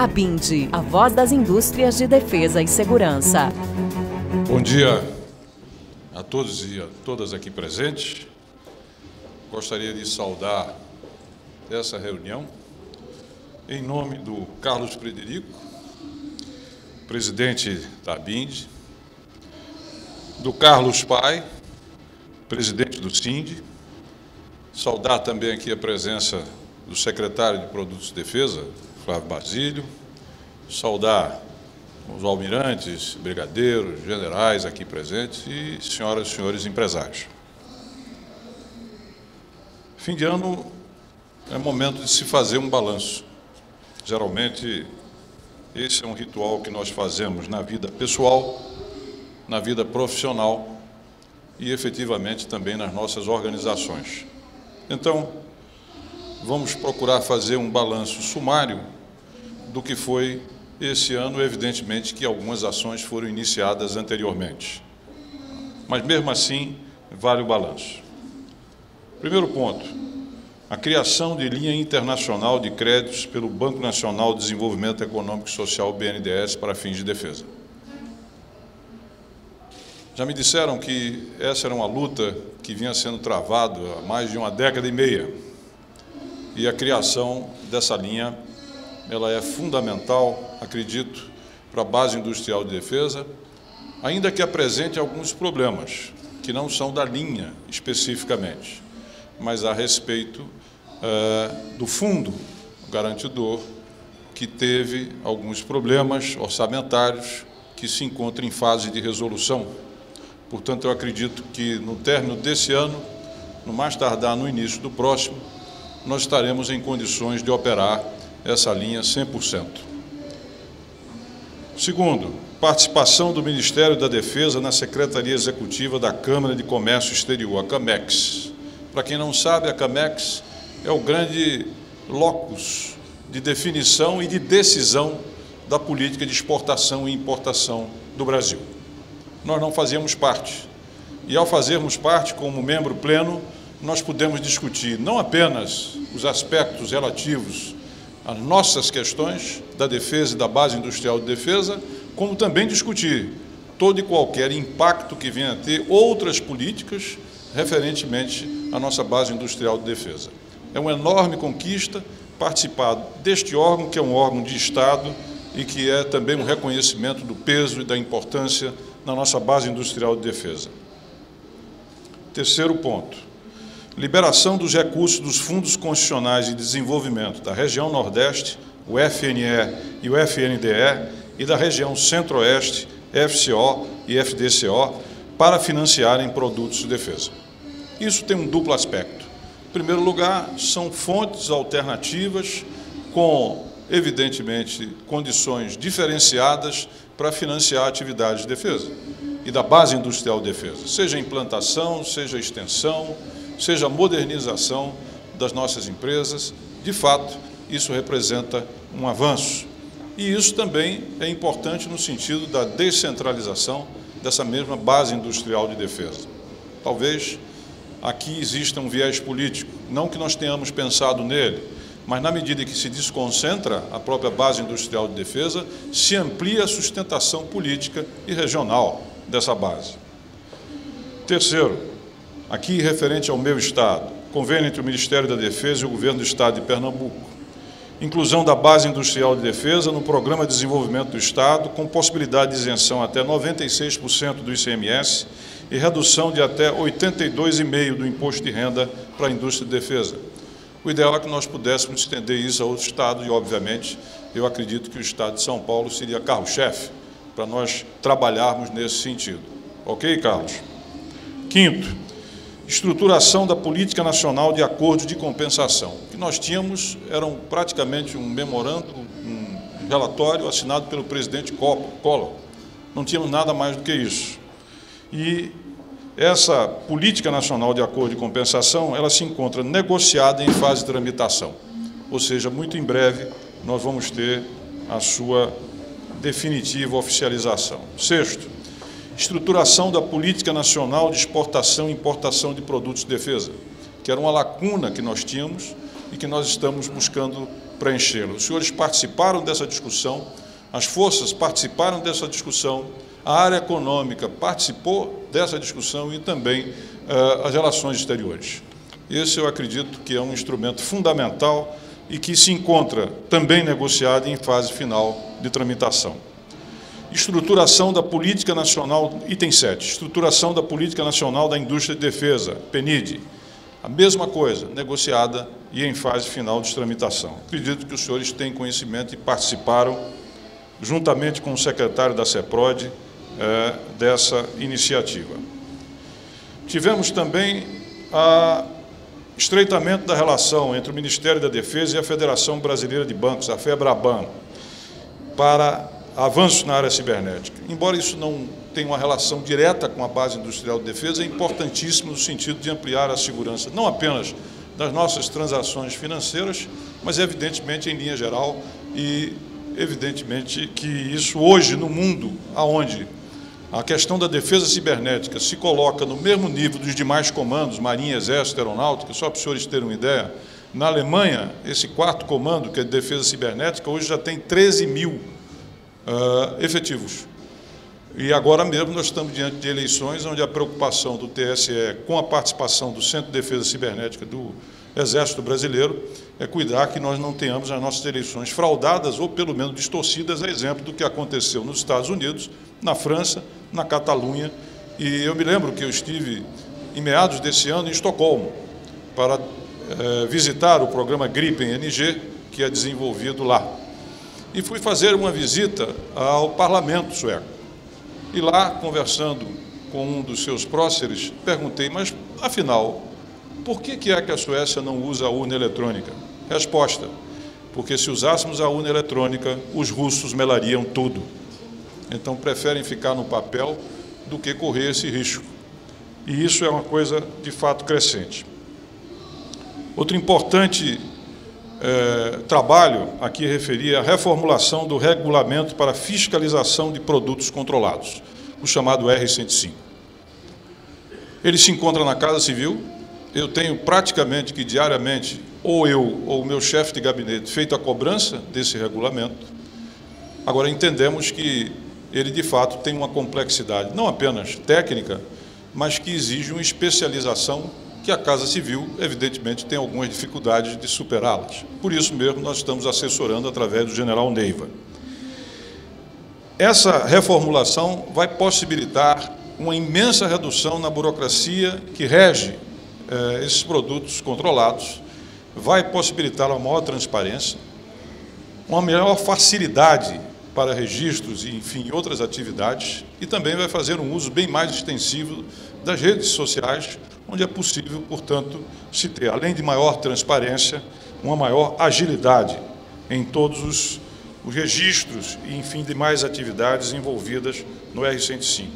ABINDE, a voz das indústrias de defesa e segurança. Bom dia a todos e a todas aqui presentes. Gostaria de saudar essa reunião em nome do Carlos Frederico, presidente da ABINDE, do Carlos Pai, presidente do SINDE, saudar também aqui a presença do secretário de Produtos de Defesa, Flávio Basílio, saudar os almirantes, brigadeiros, generais aqui presentes e senhoras e senhores empresários. Fim de ano é momento de se fazer um balanço. Geralmente, esse é um ritual que nós fazemos na vida pessoal, na vida profissional e, efetivamente, também nas nossas organizações. Então, vamos procurar fazer um balanço sumário do que foi esse ano, evidentemente que algumas ações foram iniciadas anteriormente. Mas, mesmo assim, vale o balanço. Primeiro ponto, a criação de linha internacional de créditos pelo Banco Nacional de Desenvolvimento Econômico e Social, BNDES, para fins de defesa. Já me disseram que essa era uma luta que vinha sendo travada há mais de uma década e meia. E a criação dessa linha, ela é fundamental, acredito, para a base industrial de defesa, ainda que apresente alguns problemas, que não são da linha especificamente, mas a respeito do fundo garantidor, que teve alguns problemas orçamentários que se encontram em fase de resolução. Portanto, eu acredito que no término desse ano, no mais tardar no início do próximo, nós estaremos em condições de operar essa linha 100%. Segundo, participação do Ministério da Defesa na Secretaria Executiva da Câmara de Comércio Exterior, a CAMEX. Para quem não sabe, a CAMEX é o grande locus de definição e de decisão da política de exportação e importação do Brasil. Nós não fazíamos parte. E, ao fazermos parte, como membro pleno, nós pudemos discutir não apenas os aspectos relativos às nossas questões da defesa e da base industrial de defesa, como também discutir todo e qualquer impacto que venha a ter outras políticas referentemente à nossa base industrial de defesa. É uma enorme conquista participar deste órgão, que é um órgão de Estado e que é também um reconhecimento do peso e da importância na nossa base industrial de defesa. Terceiro ponto, liberação dos recursos dos fundos constitucionais de desenvolvimento da região Nordeste, o FNE e o FNDE, e da região Centro-Oeste, FCO e FDCO, para financiarem produtos de defesa. Isso tem um duplo aspecto. Em primeiro lugar, são fontes alternativas com, evidentemente, condições diferenciadas para financiar atividades de defesa e da base industrial de defesa, seja implantação, seja extensão, seja modernização das nossas empresas. De fato, isso representa um avanço. E isso também é importante no sentido da descentralização dessa mesma base industrial de defesa. Talvez aqui exista um viés político, não que nós tenhamos pensado nele, mas na medida que se desconcentra a própria base industrial de defesa, se amplia a sustentação política e regional dessa base. Terceiro, aqui referente ao meu Estado, convênio entre o Ministério da Defesa e o Governo do Estado de Pernambuco. Inclusão da base industrial de defesa no Programa de Desenvolvimento do Estado, com possibilidade de isenção até 96% do ICMS e redução de até 82,5% do imposto de renda para a indústria de defesa. O ideal é que nós pudéssemos estender isso a outros estados e, obviamente, eu acredito que o Estado de São Paulo seria carro-chefe para nós trabalharmos nesse sentido. Ok, Carlos? Quinto, estruturação da Política Nacional de Acordos de Compensação. O que nós tínhamos era praticamente um memorando, um relatório assinado pelo presidente Collor. Não tínhamos nada mais do que isso. E essa Política Nacional de Acordo de Compensação, ela se encontra negociada em fase de tramitação. Ou seja, muito em breve nós vamos ter a sua definitiva oficialização. Sexto, estruturação da Política Nacional de Exportação e Importação de Produtos de Defesa, que era uma lacuna que nós tínhamos e que nós estamos buscando preenchê-lo. Os senhores participaram dessa discussão, as forças participaram dessa discussão, a área econômica participou dessa discussão e também as relações exteriores. Esse eu acredito que é um instrumento fundamental e que se encontra também negociado em fase final de tramitação. Estruturação da Política Nacional, item 7, estruturação da Política Nacional da Indústria de Defesa, PNID. A mesma coisa, negociada e em fase final de tramitação. Acredito que os senhores têm conhecimento e participaram, juntamente com o secretário da CEPROD, dessa iniciativa. Tivemos também o estreitamento da relação entre o Ministério da Defesa e a Federação Brasileira de Bancos, a FEBRABAN, para avanços na área cibernética. Embora isso não tenha uma relação direta com a base industrial de defesa, é importantíssimo no sentido de ampliar a segurança, não apenas das nossas transações financeiras, mas evidentemente em linha geral e evidentemente que isso hoje no mundo, onde a questão da defesa cibernética se coloca no mesmo nível dos demais comandos, Marinha, Exército, Aeronáutica, só para os senhores terem uma ideia, na Alemanha, esse 4º comando, que é de defesa cibernética, hoje já tem 13 mil efetivos. E agora mesmo nós estamos diante de eleições onde a preocupação do TSE com a participação do Centro de Defesa Cibernética do Exército Brasileiro é cuidar que nós não tenhamos as nossas eleições fraudadas ou pelo menos distorcidas, a exemplo do que aconteceu nos Estados Unidos, na França, na Catalunha. E eu me lembro que eu estive em meados desse ano em Estocolmo para visitar o programa Gripen-NG, que é desenvolvido lá. E fui fazer uma visita ao parlamento sueco. E lá, conversando com um dos seus próceres, perguntei, mas, afinal, por que é que a Suécia não usa a urna eletrônica? Resposta, porque se usássemos a urna eletrônica, os russos melariam tudo. Então, preferem ficar no papel do que correr esse risco. E isso é uma coisa, de fato, crescente. Outro importante trabalho aqui referia à reformulação do regulamento para fiscalização de produtos controlados, o chamado R105. Ele se encontra na Casa Civil. Eu tenho praticamente que diariamente, ou eu ou o meu chefe de gabinete, feito a cobrança desse regulamento. Agora, entendemos que ele, de fato, tem uma complexidade, não apenas técnica, mas que exige uma especialização que a Casa Civil, evidentemente, tem algumas dificuldades de superá-las. Por isso mesmo, nós estamos assessorando através do general Neiva. Essa reformulação vai possibilitar uma imensa redução na burocracia que rege esses produtos controlados, vai possibilitar uma maior transparência, uma melhor facilidade para registros e, enfim, outras atividades, e também vai fazer um uso bem mais extensivo das redes sociais, onde é possível, portanto, se ter, além de maior transparência, uma maior agilidade em todos os registros e, enfim, demais atividades envolvidas no R105.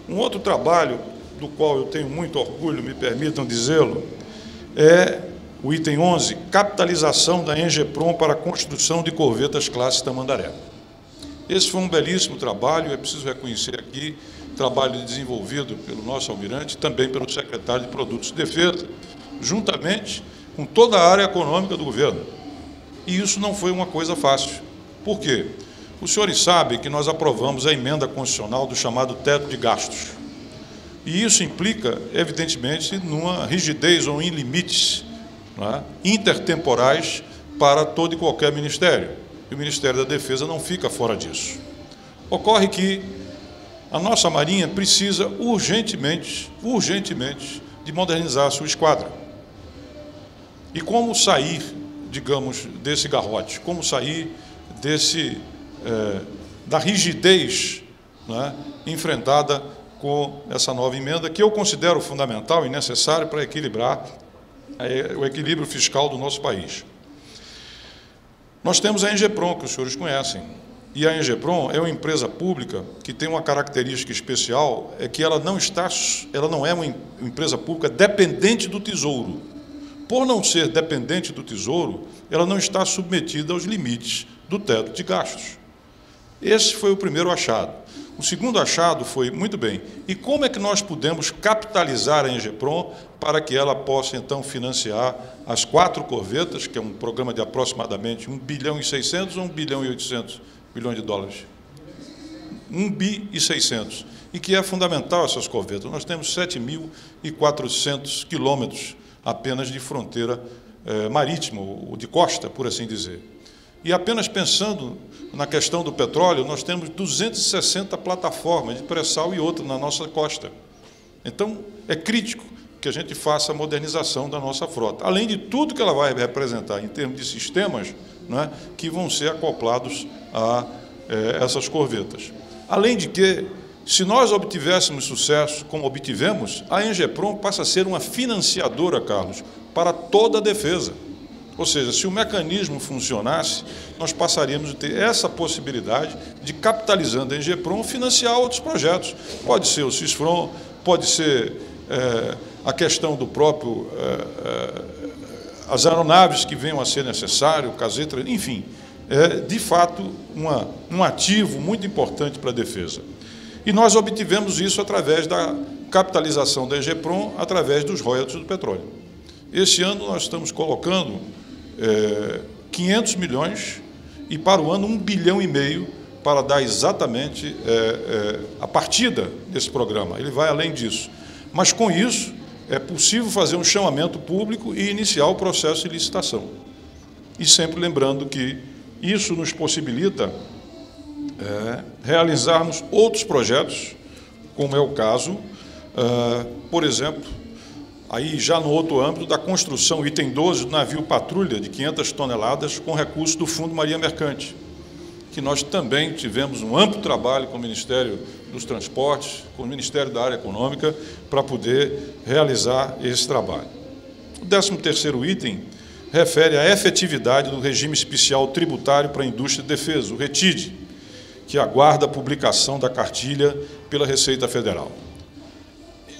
Um outro trabalho, do qual eu tenho muito orgulho, me permitam dizê-lo, é o item 11, capitalização da Engeprom para a construção de corvetas classe Tamandaré. Esse foi um belíssimo trabalho, é preciso reconhecer aqui, trabalho desenvolvido pelo nosso almirante, também pelo secretário de Produtos de Defesa, juntamente com toda a área econômica do governo. E isso não foi uma coisa fácil. Por quê? Os senhores sabem que nós aprovamos a emenda constitucional do chamado teto de gastos. E isso implica, evidentemente, numa rigidez ou em limites, não é, intertemporais para todo e qualquer ministério. E o Ministério da Defesa não fica fora disso. Ocorre que a nossa Marinha precisa urgentemente de modernizar a sua esquadra. E como sair, digamos, desse garrote? Como sair da rigidez, não é, enfrentada com essa nova emenda, que eu considero fundamental e necessária para equilibrar o equilíbrio fiscal do nosso país. Nós temos a Engeprom, que os senhores conhecem. E a Engeprom é uma empresa pública que tem uma característica especial, é que ela não é uma empresa pública dependente do Tesouro. Por não ser dependente do Tesouro, ela não está submetida aos limites do teto de gastos. Esse foi o primeiro achado. O segundo achado foi, muito bem, e como é que nós podemos capitalizar a Engeprom para que ela possa, então, financiar as 4 corvetas, que é um programa de aproximadamente 1 bilhão e 600 ou 1 bilhão e 800 milhões de dólares? 1 bi e 600, e que é fundamental essas corvetas. Nós temos 7.400 quilômetros apenas de fronteira marítima, ou de costa, por assim dizer. E apenas pensando na questão do petróleo, nós temos 260 plataformas de pré-sal e outra na nossa costa. Então, é crítico que a gente faça a modernização da nossa frota, além de tudo que ela vai representar em termos de sistemas, né, que vão ser acoplados a essas corvetas. Além de que, se nós obtivéssemos sucesso, como obtivemos, a Engeprom passa a ser uma financiadora, Carlos, para toda a defesa. Ou seja, se o mecanismo funcionasse, nós passaríamos a ter essa possibilidade de, capitalizando a Engeprom, financiar outros projetos. Pode ser o Cisfrom, pode ser a questão do próprio, as aeronaves que venham a ser necessário, o Caseta, enfim, de fato, um ativo muito importante para a defesa. E nós obtivemos isso através da capitalização da Engeprom, através dos royalties do petróleo. Esse ano nós estamos colocando 500 milhões e para o ano 1,5 bilhão para dar exatamente a partida desse programa. Ele vai além disso. Mas com isso é possível fazer um chamamento público e iniciar o processo de licitação. E sempre lembrando que isso nos possibilita realizarmos outros projetos, como é o caso, por exemplo, aí já no outro âmbito da construção, item 12, do navio patrulha de 500 toneladas com recurso do Fundo Marinha Mercante, que nós também tivemos um amplo trabalho com o Ministério dos Transportes, com o Ministério da Área Econômica, para poder realizar esse trabalho. O 13º item refere à efetividade do regime especial tributário para a indústria de defesa, o RETID, que aguarda a publicação da cartilha pela Receita Federal.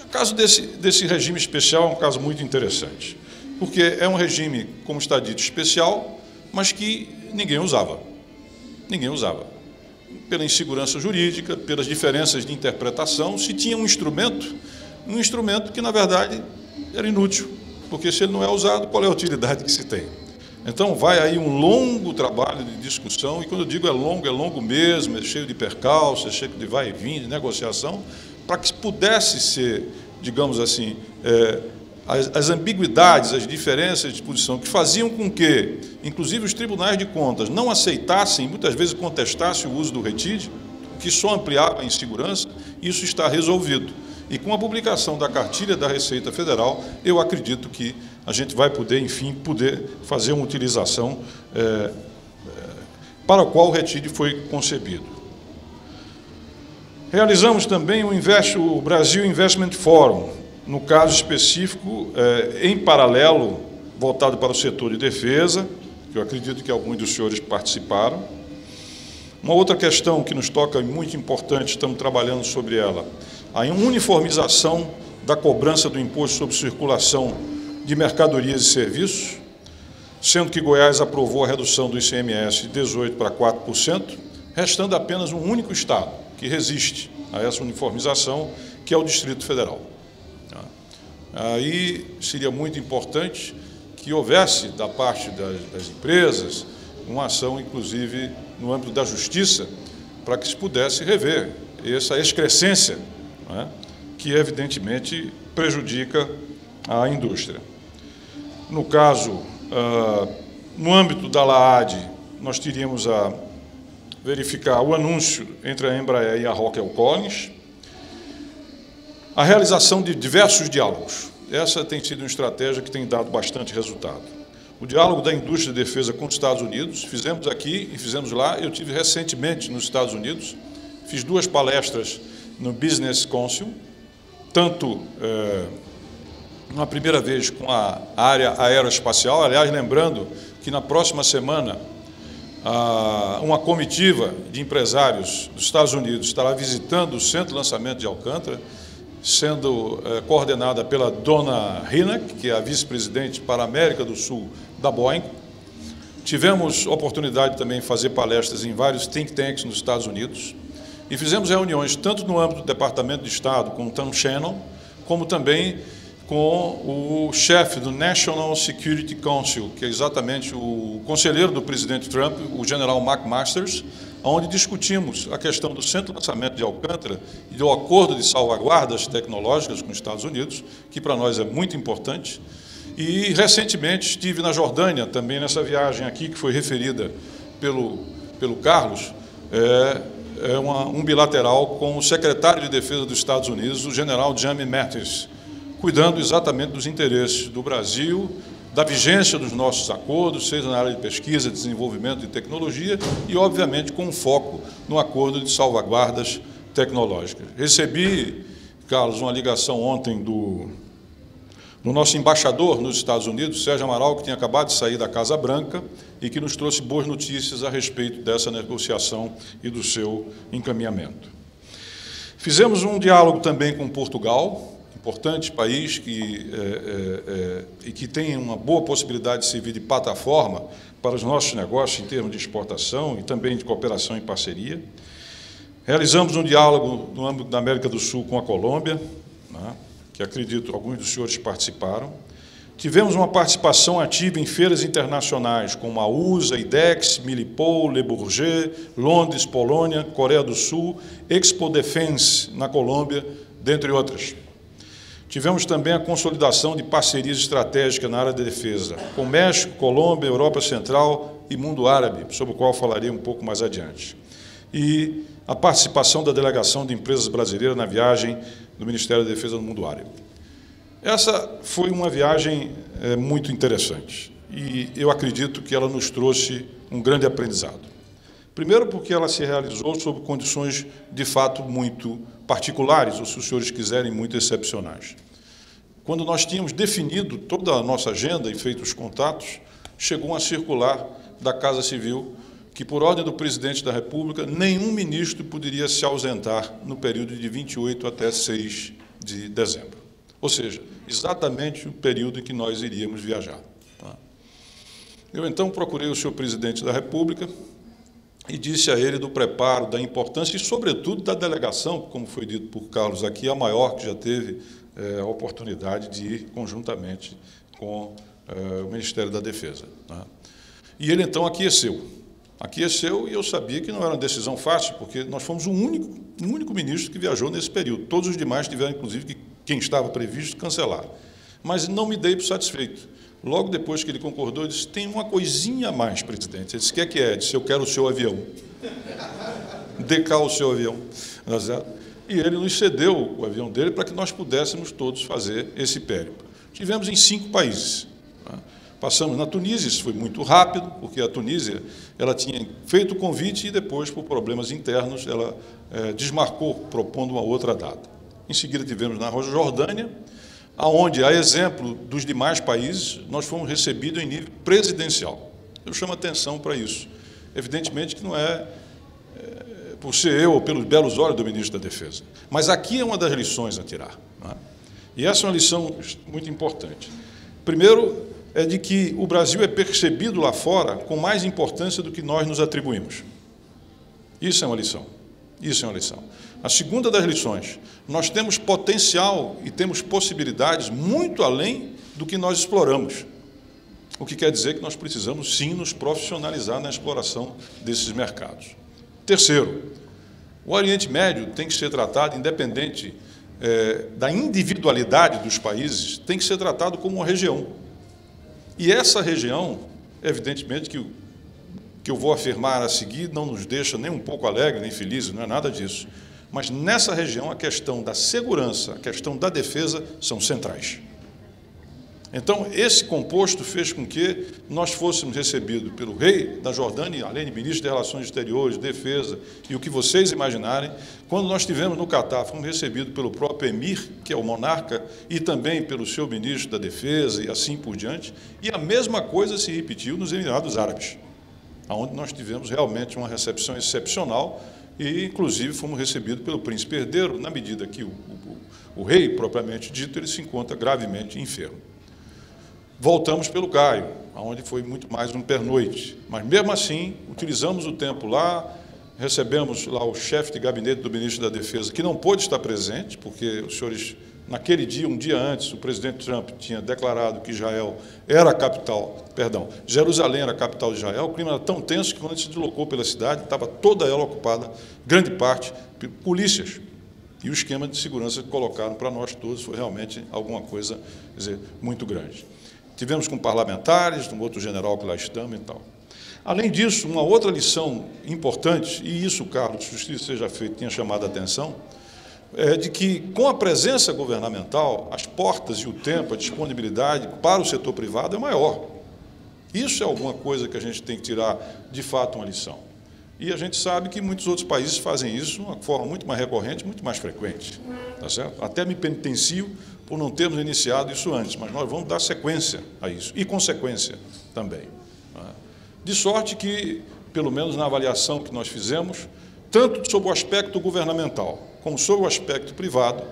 O caso desse regime especial é um caso muito interessante, porque é um regime, como está dito, especial, mas que ninguém usava. Ninguém usava. Pela insegurança jurídica, pelas diferenças de interpretação, se tinha um instrumento que, na verdade, era inútil, porque se ele não é usado, qual é a utilidade que se tem? Então, vai aí um longo trabalho de discussão, e quando eu digo é longo mesmo, é cheio de percalços, é cheio de vai e vem, de negociação, para que pudesse ser, digamos assim, as ambiguidades, as diferenças de posição que faziam com que, inclusive, os tribunais de contas não aceitassem, muitas vezes contestassem o uso do RETID, o que só ampliava a insegurança, isso está resolvido. E com a publicação da cartilha da Receita Federal, eu acredito que a gente vai poder, enfim, fazer uma utilização para a qual o RETID foi concebido. Realizamos também o Brasil Investment Forum, no caso específico, em paralelo, voltado para o setor de defesa, que eu acredito que alguns dos senhores participaram. Uma outra questão que nos toca muito importante, estamos trabalhando sobre ela, a uniformização da cobrança do imposto sobre circulação de mercadorias e serviços, sendo que Goiás aprovou a redução do ICMS de 18% para 4%, restando apenas um único estado que resiste a essa uniformização, que é o Distrito Federal. Aí seria muito importante que houvesse, da parte das empresas, uma ação, inclusive, no âmbito da justiça, para que se pudesse rever essa excrescência, né, que, evidentemente, prejudica a indústria. No caso, no âmbito da LAAD, nós teríamos a verificar o anúncio entre a Embraer e a Rockwell Collins, a realização de diversos diálogos. Essa tem sido uma estratégia que tem dado bastante resultado. O diálogo da indústria de defesa com os Estados Unidos, fizemos aqui e fizemos lá. Eu tive recentemente nos Estados Unidos, fiz 2 palestras no Business Council, tanto uma primeira vez com a área aeroespacial, aliás, lembrando que na próxima semana uma comitiva de empresários dos Estados Unidos estará visitando o Centro de Lançamento de Alcântara, sendo coordenada pela dona Hinak, que é a vice-presidente para a América do Sul da Boeing. Tivemos oportunidade também de fazer palestras em vários think tanks nos Estados Unidos. E fizemos reuniões tanto no âmbito do Departamento de Estado, com o Tom Shannon, como também com o chefe do National Security Council, que é exatamente o conselheiro do presidente Trump, o general McMaster, onde discutimos a questão do centro de lançamento de Alcântara e do acordo de salvaguardas tecnológicas com os Estados Unidos, que para nós é muito importante. E, recentemente, estive na Jordânia, também nessa viagem aqui, que foi referida pelo Carlos, um bilateral com o secretário de Defesa dos Estados Unidos, o general James Mattis, cuidando exatamente dos interesses do Brasil, da vigência dos nossos acordos, seja na área de pesquisa, desenvolvimento e tecnologia, e, obviamente, com foco no acordo de salvaguardas tecnológicas. Recebi, Carlos, uma ligação ontem do nosso embaixador nos Estados Unidos, Sérgio Amaral, que tinha acabado de sair da Casa Branca e que nos trouxe boas notícias a respeito dessa negociação e do seu encaminhamento. Fizemos um diálogo também com Portugal, importante país e que tem uma boa possibilidade de servir de plataforma para os nossos negócios em termos de exportação e também de cooperação e parceria. Realizamos um diálogo no âmbito da América do Sul com a Colômbia, né, que acredito alguns dos senhores participaram. Tivemos uma participação ativa em feiras internacionais como a USA, IDEX, Milipol, Le Bourget, Londres, Polônia, Coreia do Sul, Expo Defense na Colômbia, dentre outras. Tivemos também a consolidação de parcerias estratégicas na área de defesa, com México, Colômbia, Europa Central e mundo árabe, sobre o qual falarei um pouco mais adiante. E a participação da delegação de empresas brasileiras na viagem do Ministério da Defesa no mundo árabe. Essa foi uma viagem muito interessante e eu acredito que ela nos trouxe um grande aprendizado. Primeiro porque ela se realizou sob condições de fato muito particulares, ou se os senhores quiserem, muito excepcionais. Quando nós tínhamos definido toda a nossa agenda e feito os contatos, chegou uma circular da Casa Civil que, por ordem do presidente da República, nenhum ministro poderia se ausentar no período de 28 até 6 de dezembro. Ou seja, exatamente o período em que nós iríamos viajar. Eu, então, procurei o senhor presidente da República e disse a ele do preparo, da importância e, sobretudo, da delegação, como foi dito por Carlos aqui, a maior que já teve a oportunidade de ir conjuntamente com o Ministério da Defesa. E ele, então, aqueceu e eu sabia que não era uma decisão fácil, porque nós fomos o único ministro que viajou nesse período. Todos os demais tiveram, inclusive, quem estava previsto, cancelar. Mas não me dei por satisfeito. Logo depois que ele concordou, eu disse, tem uma coisinha a mais, presidente. Ele disse, o que é que é? Eu disse, eu quero o seu avião. Dê cá o seu avião. E ele nos cedeu o avião dele para que nós pudéssemos todos fazer esse périplo. Tivemos em 5 países. Passamos na Tunísia, isso foi muito rápido, porque a Tunísia ela tinha feito o convite e depois, por problemas internos, ela desmarcou, propondo uma outra data. Em seguida, tivemos na Jordânia, onde, a exemplo dos demais países, nós fomos recebidos em nível presidencial. Eu chamo a atenção para isso. Evidentemente que não é por ser eu ou pelos belos olhos do ministro da Defesa. Mas aqui é uma das lições a tirar. E essa é uma lição muito importante. Primeiro, é de que o Brasil é percebido lá fora com mais importância do que nós nos atribuímos. Isso é uma lição. Isso é uma lição. A segunda das lições, nós temos potencial e temos possibilidades muito além do que nós exploramos. O que quer dizer que nós precisamos, sim, nos profissionalizar na exploração desses mercados. Terceiro, o Oriente Médio tem que ser tratado, independente da individualidade dos países, tem que ser tratado como uma região. E essa região, evidentemente, que eu vou afirmar a seguir, não nos deixa nem um pouco alegres, nem felizes, não é nada disso. Mas nessa região, a questão da segurança, a questão da defesa são centrais. Então, esse composto fez com que nós fôssemos recebidos pelo rei da Jordânia, além de ministro de Relações Exteriores, Defesa e o que vocês imaginarem. Quando nós estivemos no Catar, fomos recebidos pelo próprio emir, que é o monarca, e também pelo seu ministro da Defesa e assim por diante. E a mesma coisa se repetiu nos Emirados Árabes, onde nós tivemos realmente uma recepção excepcional e, inclusive, fomos recebidos pelo príncipe herdeiro, na medida que o rei, propriamente dito, ele se encontra gravemente enfermo. Voltamos pelo Cairo, onde foi muito mais um pernoite. Mas, mesmo assim, utilizamos o tempo lá, recebemos lá o chefe de gabinete do ministro da Defesa, que não pôde estar presente, porque os senhores, naquele dia, um dia antes, o presidente Trump tinha declarado que Israel era a capital, perdão, Jerusalém era a capital de Israel. O clima era tão tenso que, quando a gente se deslocou pela cidade, estava toda ela ocupada, grande parte, por polícias. E o esquema de segurança que colocaram para nós todos foi realmente alguma coisa, quer dizer, muito grande. Tivemos com parlamentares, um outro general que lá estamos e tal. Além disso, uma outra lição importante, e isso, Carlos, se isso seja feito, tinha chamado a atenção, é de que, com a presença governamental, as portas e o tempo, a disponibilidade para o setor privado é maior. Isso é alguma coisa que a gente tem que tirar, de fato, uma lição. E a gente sabe que muitos outros países fazem isso de uma forma muito mais recorrente, muito mais frequente. Tá certo? Até me penitencio por não termos iniciado isso antes, mas nós vamos dar sequência a isso, e consequência também. De sorte que, pelo menos na avaliação que nós fizemos, tanto sob o aspecto governamental como sob o aspecto privado,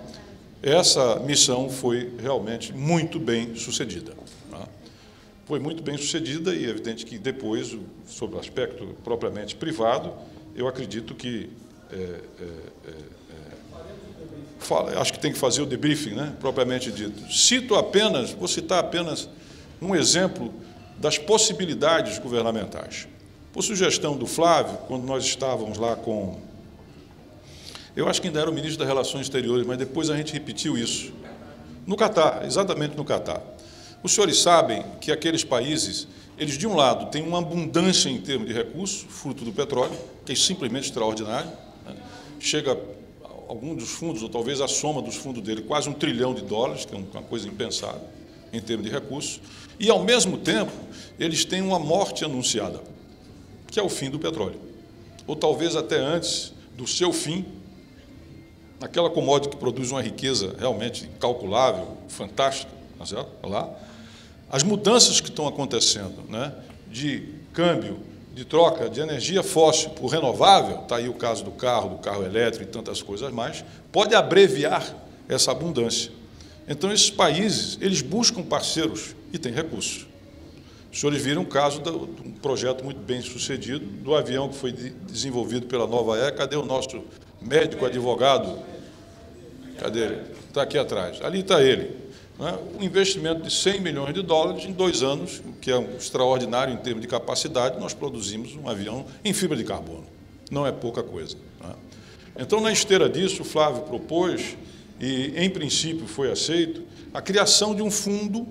essa missão foi realmente muito bem sucedida. Foi muito bem sucedida e é evidente que depois, sob o aspecto propriamente privado, eu acredito que acho que tem que fazer o debriefing, né, propriamente dito. Vou citar apenas um exemplo das possibilidades governamentais. Por sugestão do Flávio, quando nós estávamos lá com... Eu acho que ainda era o ministro das Relações Exteriores, mas depois a gente repetiu isso. No Catar, exatamente no Catar. Os senhores sabem que aqueles países, eles, de um lado, têm uma abundância em termos de recursos, fruto do petróleo, que é simplesmente extraordinário, né? Chega a algum dos fundos, ou talvez a soma dos fundos dele, quase $1 trilhão, que é uma coisa impensável em termos de recursos, e, ao mesmo tempo, eles têm uma morte anunciada, que é o fim do petróleo, ou talvez até antes do seu fim, aquela commodity que produz uma riqueza realmente incalculável, fantástica, tá certo? Lá. As mudanças que estão acontecendo, né, de câmbio, de troca de energia fóssil por renovável, está aí o caso do carro elétrico e tantas coisas mais, pode abreviar essa abundância. Então, esses países, eles buscam parceiros e têm recursos. Os senhores viram o caso de um projeto muito bem sucedido, do avião que foi desenvolvido pela Nova Air. Cadê o nosso médico advogado? Cadê ele? Está aqui atrás. Ali está ele. Um investimento de $100 milhões em 2 anos, que é um extraordinário em termos de capacidade. Nós produzimos um avião em fibra de carbono. Não é pouca coisa. Então, na esteira disso, o Flávio propôs, e em princípio foi aceito, a criação de um fundo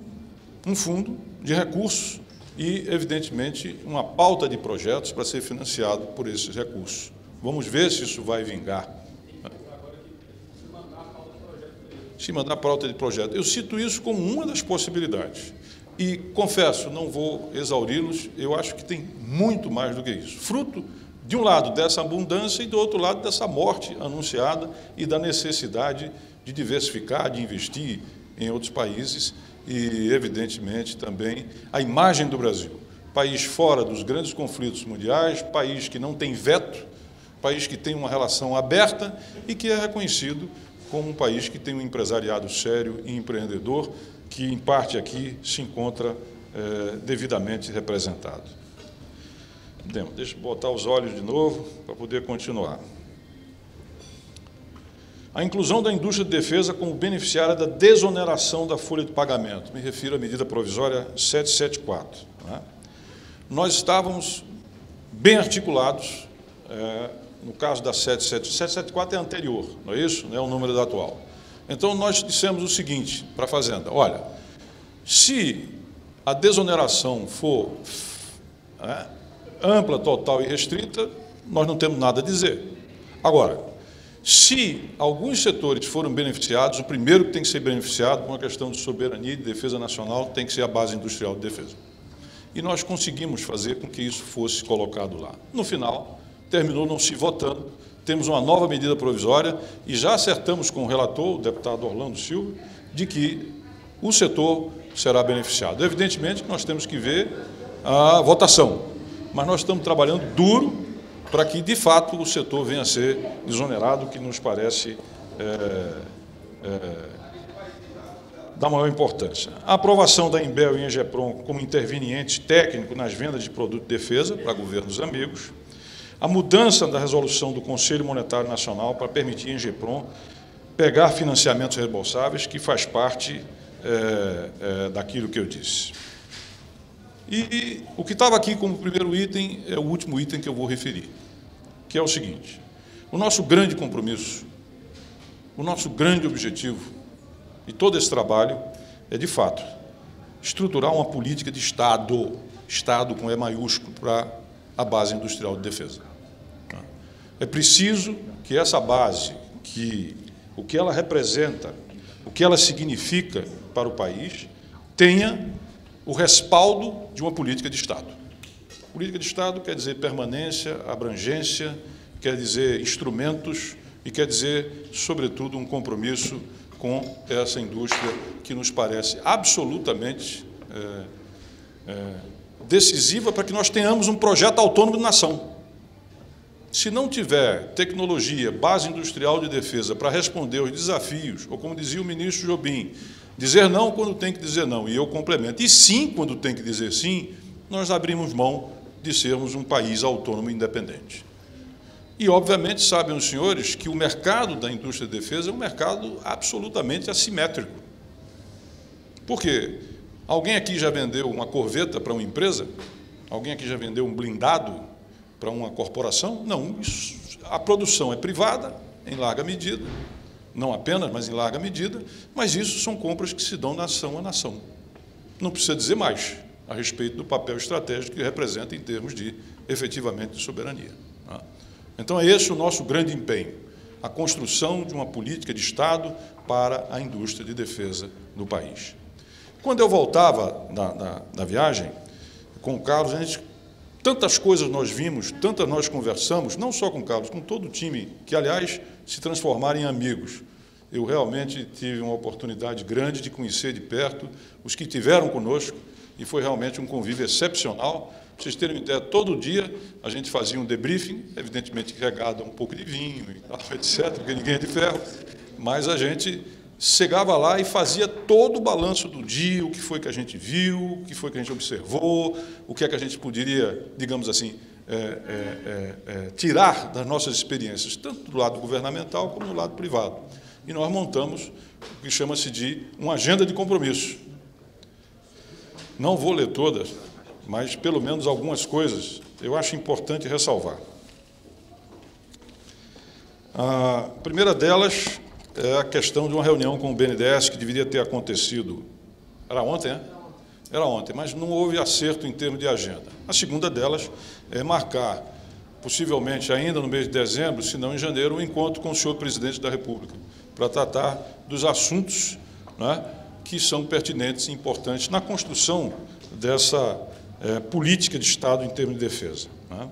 de recursos e, evidentemente, uma pauta de projetos para ser financiado por esses recursos. Vamos ver se isso vai vingar. Se mandar pauta de projeto. Eu cito isso como uma das possibilidades. E, confesso, não vou exauri-los, eu acho que tem muito mais do que isso. Fruto, de um lado, dessa abundância e, do outro lado, dessa morte anunciada e da necessidade de diversificar, de investir em outros países e, evidentemente, também a imagem do Brasil. País fora dos grandes conflitos mundiais, país que não tem veto, país que tem uma relação aberta e que é reconhecido como um país que tem um empresariado sério e empreendedor, que, em parte, aqui se encontra devidamente representado. Deixa eu botar os olhos de novo para poder continuar. A inclusão da indústria de defesa como beneficiária da desoneração da folha de pagamento. Me refiro à medida provisória 774. Nós estávamos bem articulados, no caso da 774 é anterior, não é isso? Não é o número da atual. Então, nós dissemos o seguinte para a Fazenda: olha, se a desoneração for ampla, total e restrita, nós não temos nada a dizer. Agora, se alguns setores foram beneficiados, o primeiro que tem que ser beneficiado, por uma questão de soberania e de defesa nacional, tem que ser a base industrial de defesa. E nós conseguimos fazer com que isso fosse colocado lá. No final, terminou não se votando, temos uma nova medida provisória e já acertamos com o relator, o deputado Orlando Silva, de que o setor será beneficiado. Evidentemente que nós temos que ver a votação, mas nós estamos trabalhando duro para que, de fato, o setor venha a ser desonerado, que nos parece da maior importância. A aprovação da Imbel e Engeprom como intervenientes técnicos nas vendas de produto de defesa para governos amigos. a mudança da resolução do Conselho Monetário Nacional para permitir a Engeprom pegar financiamentos reembolsáveis, que faz parte daquilo que eu disse. E o que estava aqui como primeiro item é o último item que eu vou referir, que é o seguinte: o nosso grande compromisso, o nosso grande objetivo, e todo esse trabalho é, de fato, estruturar uma política de Estado, Estado com E maiúsculo, para a base industrial de defesa. É preciso que essa base, o que ela representa, o que ela significa para o país, tenha o respaldo de uma política de Estado. Política de Estado quer dizer permanência, abrangência, quer dizer instrumentos e quer dizer, sobretudo, um compromisso com essa indústria que nos parece absolutamente decisiva para que nós tenhamos um projeto autônomo de nação. Se não tiver tecnologia, base industrial de defesa para responder aos desafios, ou como dizia o ministro Jobim, dizer não quando tem que dizer não, e eu complemento, e sim quando tem que dizer sim, nós abrimos mão de sermos um país autônomo e independente. E, obviamente, sabem os senhores que o mercado da indústria de defesa é um mercado absolutamente assimétrico. Por quê? Alguém aqui já vendeu uma corveta para uma empresa? Alguém aqui já vendeu um blindado para uma corporação? Não, a produção é privada, em larga medida, não apenas, mas em larga medida, mas isso são compras que se dão nação a nação. Não precisa dizer mais a respeito do papel estratégico que representa em termos de, efetivamente, de soberania. Então, é esse o nosso grande empenho, a construção de uma política de Estado para a indústria de defesa do país. Quando eu voltava da viagem, com o Carlos, tantas coisas nós vimos, tantas nós conversamos, não só com o Carlos, com todo o time, que, aliás, se transformaram em amigos. Eu realmente tive uma oportunidade grande de conhecer de perto os que estiveram conosco, e foi realmente um convívio excepcional. Para vocês terem uma ideia, todo dia a gente fazia um debriefing, evidentemente regado a um pouco de vinho, e tal, etc., porque ninguém é de ferro, mas a gente chegava lá e fazia todo o balanço do dia, o que foi que a gente viu, o que foi que a gente observou, o que é que a gente poderia, digamos assim, tirar das nossas experiências, tanto do lado governamental como do lado privado. E nós montamos o que chama-se de uma agenda de compromisso. Não vou ler todas, mas pelo menos algumas coisas eu acho importante ressalvar. A primeira delas é a questão de uma reunião com o BNDES que deveria ter acontecido. Era ontem, né? Era ontem, mas não houve acerto em termos de agenda. A segunda delas é marcar, possivelmente ainda no mês de dezembro, se não em janeiro, um encontro com o senhor presidente da República, para tratar dos assuntos, né, que são pertinentes e importantes na construção dessa política de Estado em termos de defesa, né?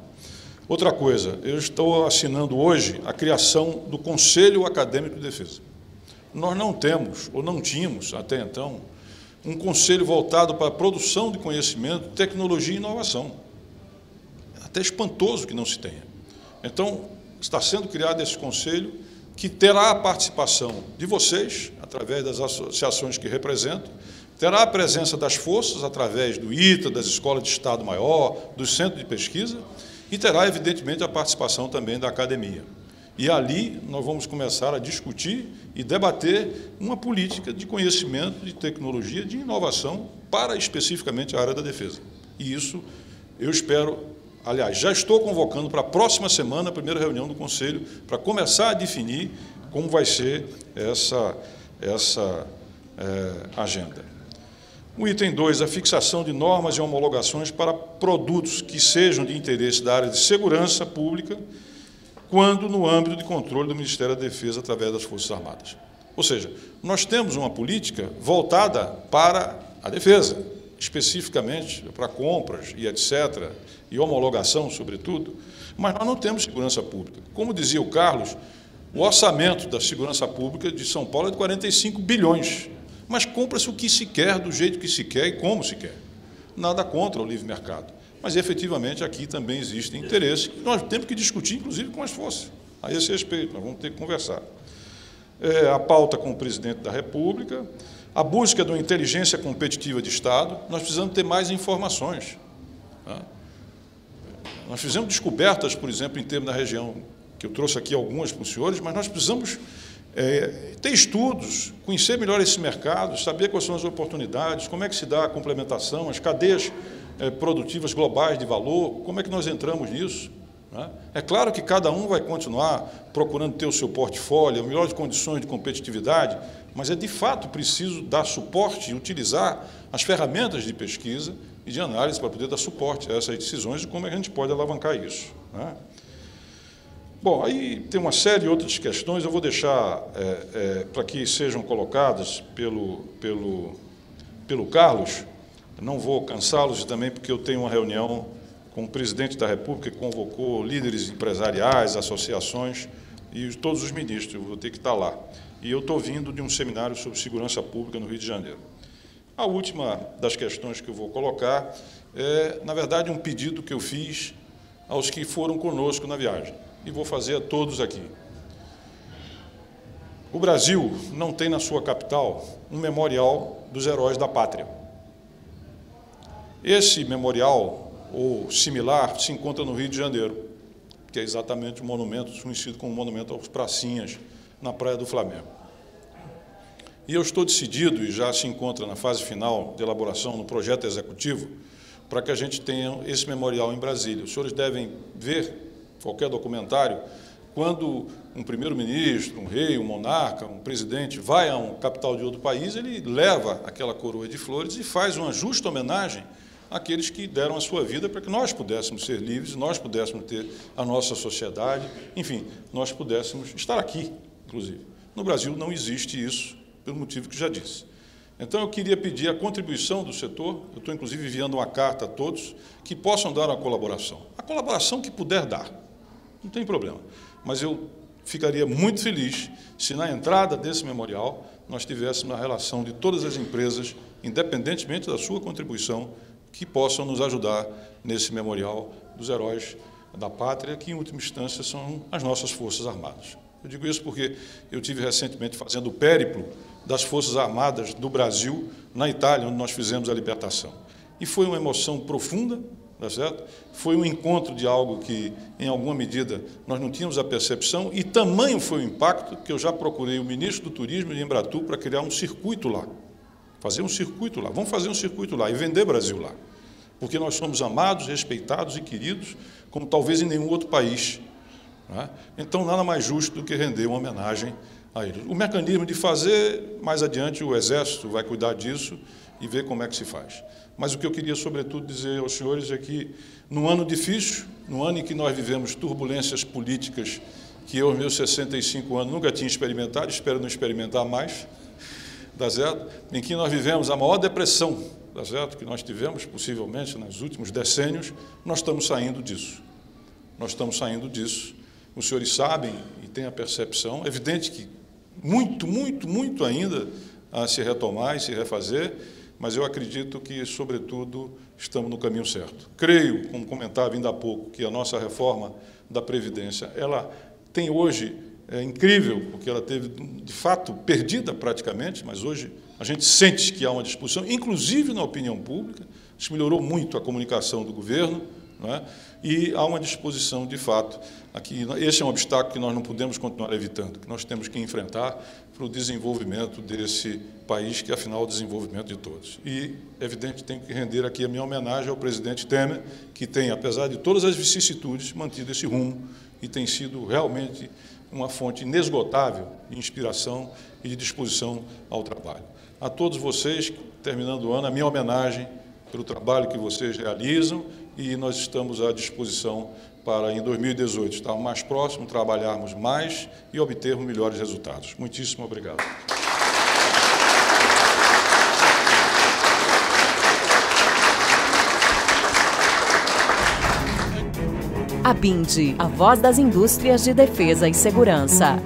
Outra coisa, eu estou assinando hoje a criação do Conselho Acadêmico de Defesa. Nós não temos, ou não tínhamos até então, um conselho voltado para a produção de conhecimento, tecnologia e inovação. É até espantoso que não se tenha. Então, está sendo criado esse conselho que terá a participação de vocês, através das associações que representam, terá a presença das forças, através do ITA, das escolas de Estado Maior, dos centros de pesquisa, e terá, evidentemente, a participação também da academia. E ali nós vamos começar a discutir e debater uma política de conhecimento, de tecnologia, de inovação para especificamente a área da defesa. E isso eu espero, aliás, já estou convocando para a próxima semana a primeira reunião do Conselho para começar a definir como vai ser essa agenda. O item 2, a fixação de normas e homologações para produtos que sejam de interesse da área de segurança pública, quando no âmbito de controle do Ministério da Defesa através das Forças Armadas. Ou seja, nós temos uma política voltada para a defesa, especificamente para compras e etc., e homologação, sobretudo, mas nós não temos segurança pública. Como dizia o Carlos, o orçamento da segurança pública de São Paulo é de 45 bilhões, mas compra-se o que se quer, do jeito que se quer e como se quer. Nada contra o livre mercado. Mas, efetivamente, aqui também existem interesses que nós temos que discutir, inclusive, com as forças. A esse respeito, nós vamos ter que conversar. A pauta com o presidente da República, a busca de uma inteligência competitiva de Estado, nós precisamos ter mais informações. Nós fizemos descobertas, por exemplo, em termos da região, que eu trouxe aqui algumas para os senhores, mas nós precisamos ter estudos, conhecer melhor esse mercado, saber quais são as oportunidades, como é que se dá a complementação, as cadeias produtivas globais de valor, como é que nós entramos nisso. Né? É claro que cada um vai continuar procurando ter o seu portfólio, melhores condições de competitividade, mas é de fato preciso dar suporte e utilizar as ferramentas de pesquisa e de análise para poder dar suporte a essas decisões e como a gente pode alavancar isso. Né? Bom, aí tem uma série de outras questões, eu vou deixar para que sejam colocadas pelo Carlos, não vou cansá-los também porque eu tenho uma reunião com o presidente da República que convocou líderes empresariais, associações e todos os ministros, eu vou ter que estar lá. E eu estou vindo de um seminário sobre segurança pública no Rio de Janeiro. A última das questões que eu vou colocar é, na verdade, um pedido que eu fiz aos que foram conosco na viagem. E vou fazer a todos aqui. O Brasil não tem na sua capital um memorial dos heróis da pátria. Esse memorial, ou similar, se encontra no Rio de Janeiro, que é exatamente o monumento, conhecido como Monumento aos Pracinhas, na Praia do Flamengo. E eu estou decidido, e já se encontra na fase final de elaboração no projeto executivo, para que a gente tenha esse memorial em Brasília. Os senhores devem ver qualquer documentário, quando um primeiro-ministro, um rei, um monarca, um presidente vai a uma capital de outro país, ele leva aquela coroa de flores e faz uma justa homenagem àqueles que deram a sua vida para que nós pudéssemos ser livres, nós pudéssemos ter a nossa sociedade, enfim, nós pudéssemos estar aqui, inclusive. No Brasil não existe isso, pelo motivo que já disse. Então, eu queria pedir a contribuição do setor, eu estou, inclusive, enviando uma carta a todos, que possam dar uma colaboração. A colaboração que puder dar. Não tem problema, mas eu ficaria muito feliz se na entrada desse memorial nós tivéssemos a relação de todas as empresas, independentemente da sua contribuição, que possam nos ajudar nesse memorial dos heróis da pátria, que em última instância são as nossas Forças Armadas. Eu digo isso porque eu tive recentemente fazendo o périplo das Forças Armadas do Brasil na Itália, onde nós fizemos a libertação. E foi uma emoção profunda, tá certo? Foi um encontro de algo que, em alguma medida, nós não tínhamos a percepção, e tamanho foi o impacto que eu já procurei o ministro do Turismo de Embratur para criar um circuito lá. Fazer um circuito lá. Vamos fazer um circuito lá e vender Brasil lá. Porque nós somos amados, respeitados e queridos, como talvez em nenhum outro país. Não é? Então, nada mais justo do que render uma homenagem a eles. O mecanismo de fazer, mais adiante, o Exército vai cuidar disso e ver como é que se faz. Mas o que eu queria, sobretudo, dizer aos senhores é que, num ano difícil, no ano em que nós vivemos turbulências políticas que eu, aos meus 65 anos, nunca tinha experimentado, espero não experimentar mais, tá certo? Em que nós vivemos a maior depressão, tá certo? Que nós tivemos, possivelmente, nos últimos decênios, nós estamos saindo disso. Nós estamos saindo disso. Os senhores sabem e têm a percepção, é evidente que muito ainda a se retomar e se refazer, mas eu acredito que, sobretudo, estamos no caminho certo. Creio, como comentava ainda há pouco, que a nossa reforma da Previdência, ela tem hoje, é incrível, porque ela teve, de fato, perdida praticamente, mas hoje a gente sente que há uma disposição, inclusive na opinião pública, isso melhorou muito a comunicação do governo, não é? E há uma disposição, de fato, aqui, esse é um obstáculo que nós não podemos continuar evitando, que nós temos que enfrentar para o desenvolvimento desse país, que, afinal, é o desenvolvimento de todos. E, evidente, tenho que render aqui a minha homenagem ao presidente Temer, que tem, apesar de todas as vicissitudes, mantido esse rumo e tem sido realmente uma fonte inesgotável de inspiração e de disposição ao trabalho. A todos vocês, terminando o ano, a minha homenagem pelo trabalho que vocês realizam, e nós estamos à disposição para, em 2018, estarmos mais próximos, trabalharmos mais e obtermos melhores resultados. Muitíssimo obrigado. A BINDE, a voz das indústrias de defesa e segurança.